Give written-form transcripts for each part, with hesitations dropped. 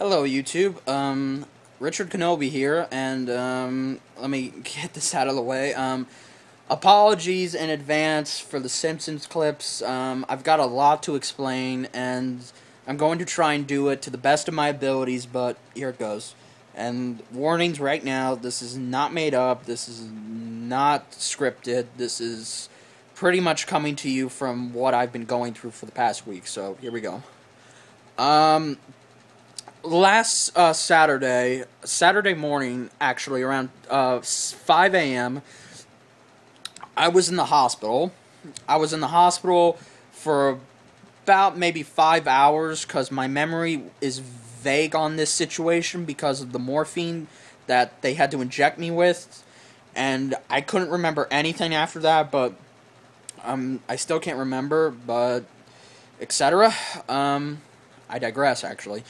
Hello, YouTube. Richard Kenobi here, and let me get this out of the way. Apologies in advance for the Simpsons clips. I've got a lot to explain, and I'm going to try and do it to the best of my abilities, but here it goes. And warnings right now, this is not made up, this is not scripted, this is pretty much coming to you from what I've been going through for the past week, so here we go. Last Saturday morning, actually, around 5 a.m., I was in the hospital. I was in the hospital for about maybe 5 hours because my memory is vague on this situation because of the morphine that they had to inject me with, and I couldn't remember anything after that, but I still can't remember, but etc. I digress, actually.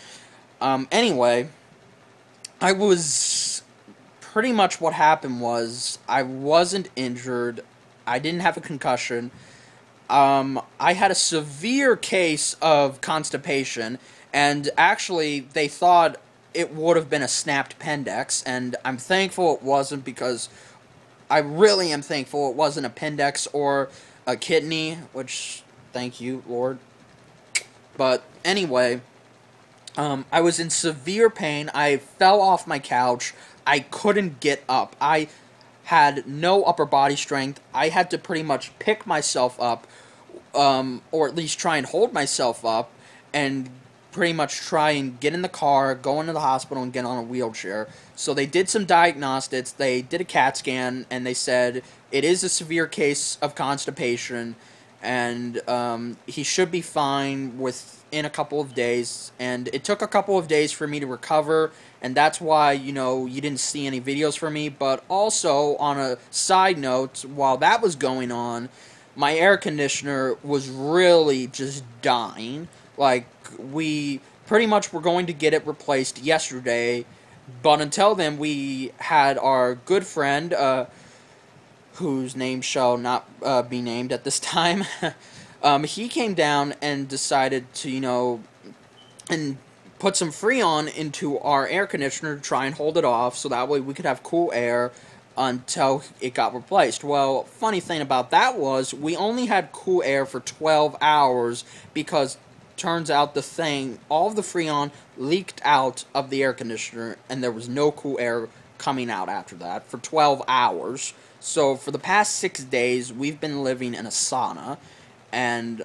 Anyway, I was, pretty much what happened was, I wasn't injured, I didn't have a concussion, I had a severe case of constipation, and actually, they thought it would have been a snapped appendix, and I'm thankful it wasn't, because I really am thankful it wasn't an appendix or a kidney, which, thank you, Lord. But, anyway, I was in severe pain. I fell off my couch. I couldn't get up. I had no upper body strength. I had to pretty much pick myself up, or at least try and hold myself up, and pretty much try and get in the car, go into the hospital, and get on a wheelchair. So they did some diagnostics. They did a CAT scan, and they said it is a severe case of constipation, and he should be fine within a couple of days. And it took a couple of days for me to recover, and that's why, you know, you didn't see any videos from me. But also, on a side note, while that was going on, my air conditioner was really just dying. Like, we pretty much were going to get it replaced yesterday, but until then, we had our good friend, whose name shall not be named at this time, he came down and decided to, you know, and put some Freon into our air conditioner to try and hold it off, so that way we could have cool air until it got replaced. Well, funny thing about that was, we only had cool air for 12 hours, because turns out all of the Freon leaked out of the air conditioner, and there was no cool air coming out after that for 12 hours. So for the past 6 days, we've been living in a sauna, and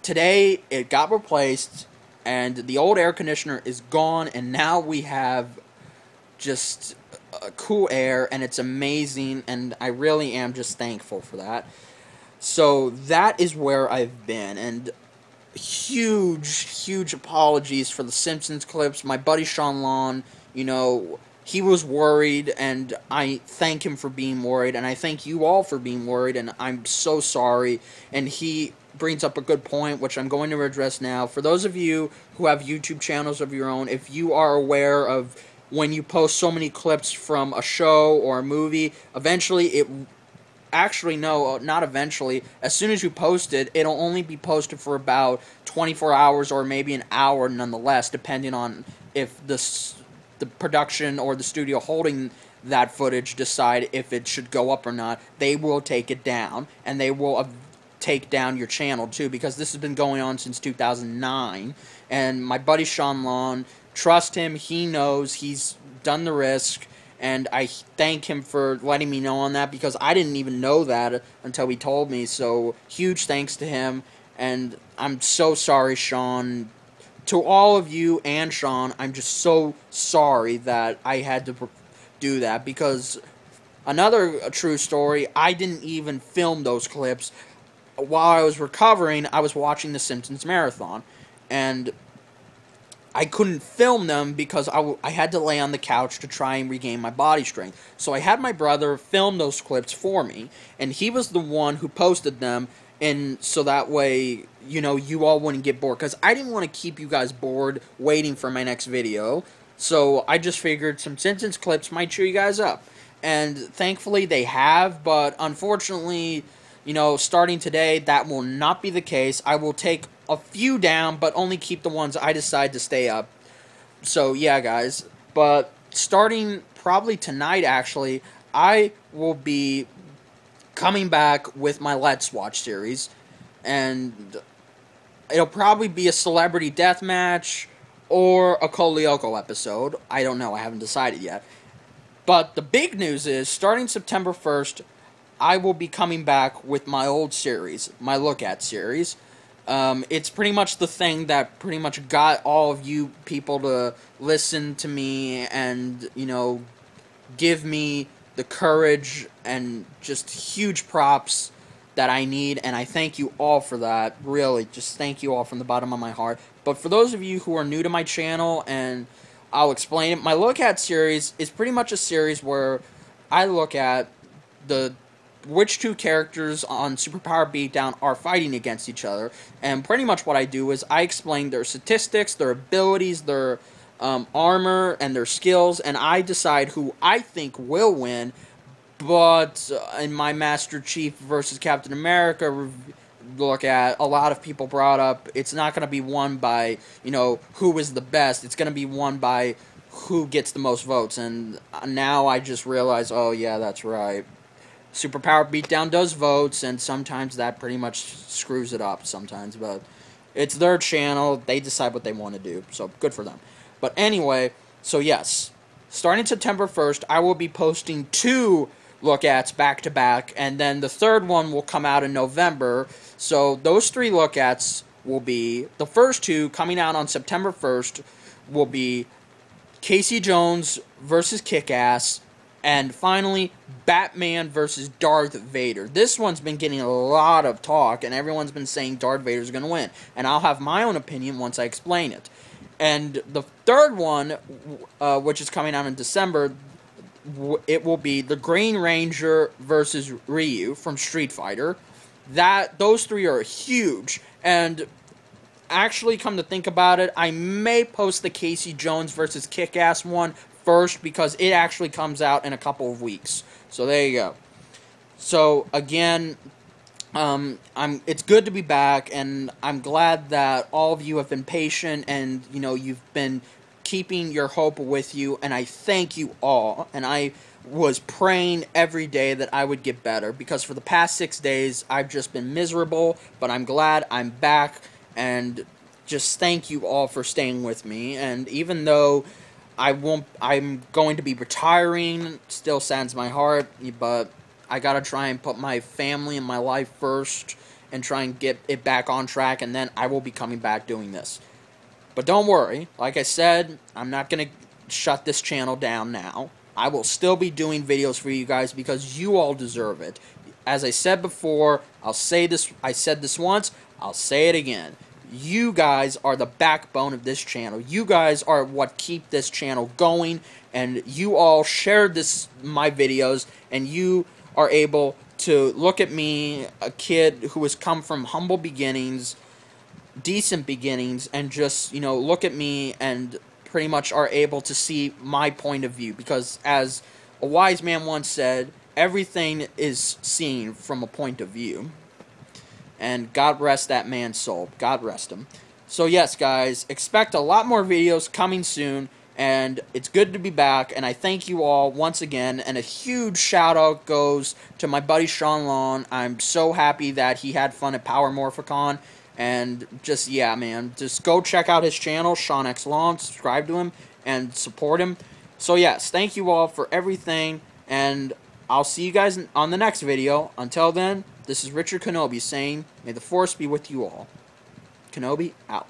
today it got replaced, and the old air conditioner is gone, and now we have just cool air, and it's amazing, and I really am just thankful for that. So that is where I've been, and huge apologies for the Simpsons clips. My buddy Sean Lawn, you know, he was worried, and I thank him for being worried, and I thank you all for being worried, and I'm so sorry. And he brings up a good point, which I'm going to address now. For those of you who have YouTube channels of your own, if you are aware of when you post so many clips from a show or a movie, eventually actually, no, not eventually. As soon as you post it, it'll only be posted for about 24 hours or maybe an hour nonetheless, depending on if the production or the studio holding that footage decide if it should go up or not. They will take it down, and they will take down your channel too, because this has been going on since 2009. And my buddy Sean Lawn, trust him, he knows, he's done the risk, and I thank him for letting me know on that, because I didn't even know that until he told me. So huge thanks to him, and I'm so sorry, Sean. To all of you and Sean, I'm just so sorry that I had to do that, because another true story, I didn't even film those clips. While I was recovering, I was watching the Simpsons Marathon, and I couldn't film them because I had to lay on the couch to try and regain my body strength. So I had my brother film those clips for me, and he was the one who posted them, and so that way, you know, you all wouldn't get bored, because I didn't want to keep you guys bored waiting for my next video. So I just figured some Simpsons clips might cheer you guys up, and thankfully they have. But unfortunately, you know, starting today, that will not be the case. I will take a few down, but only keep the ones I decide to stay up. So, yeah, guys. But starting probably tonight, actually, I will be coming back with my Let's Watch series. And it'll probably be a celebrity death match or a Kolioko episode. I don't know. I haven't decided yet. But the big news is, starting September 1st, I will be coming back with my old series, my Look At series. It's pretty much the thing that pretty much got all of you people to listen to me and, you know, give me the courage and just huge props that I need, and I thank you all for that. Really, just thank you all from the bottom of my heart. But for those of you who are new to my channel, and I'll explain it, my Look At series is pretty much a series where I look at which two characters on Superpower Beatdown are fighting against each other, and pretty much what I do is I explain their statistics, their abilities, their armor, and their skills, and I decide who I think will win. But in my Master Chief versus Captain America look at, a lot of people brought up it's not going to be won by, you know, who is the best. It's going to be won by who gets the most votes. And now I just realize, oh yeah, that's right. Superpower Beatdown does votes, and sometimes that pretty much screws it up sometimes. But it's their channel. They decide what they want to do. So good for them. But anyway, so yes, starting September 1st, I will be posting 2 look-ats back-to-back, and then the third one will come out in November. So those 3 look-ats will be, the first 2 coming out on September 1st will be Casey Jones versus Kick-Ass, and finally, Batman versus Darth Vader. This one's been getting a lot of talk, and everyone's been saying Darth Vader's going to win. And I'll have my own opinion once I explain it. And the third one, which is coming out in December, it will be the Green Ranger versus Ryu from Street Fighter. Those 3 are huge, and actually, come to think about it, I may post the Casey Jones versus Kick-Ass one first, because it actually comes out in a couple of weeks. So there you go. So again, it's good to be back, and I'm glad that all of you have been patient, and you know, you've been keeping your hope with you, and I thank you all. And I was praying every day that I would get better, because for the past 6 days I've just been miserable. But I'm glad I'm back, and just thank you all for staying with me. And even though I'm going to be retiring, still saddens my heart, but I gotta try and put my family and my life first and try and get it back on track, and then I will be coming back doing this. But don't worry, like I said, I'm not gonna shut this channel down now. I will still be doing videos for you guys, because you all deserve it. As I said before, I said this once, I'll say it again. You guys are the backbone of this channel. You guys are what keep this channel going, and you all shared my videos, and you are able to look at me, a kid who has come from humble beginnings, decent beginnings, and just, you know, look at me and pretty much are able to see my point of view, because as a wise man once said, everything is seen from a point of view. And God rest that man's soul. God rest him. So yes, guys, expect a lot more videos coming soon, and it's good to be back, and I thank you all once again, and a huge shout out goes to my buddy Sean Lawn. I'm so happy that he had fun at Power Morphicon, and just, yeah, man, just go check out his channel, Sean X Lawn, subscribe to him, and support him. So yes, thank you all for everything, and I'll see you guys on the next video. Until then, this is Richard Kenobi saying, may the Force be with you all. Kenobi, out.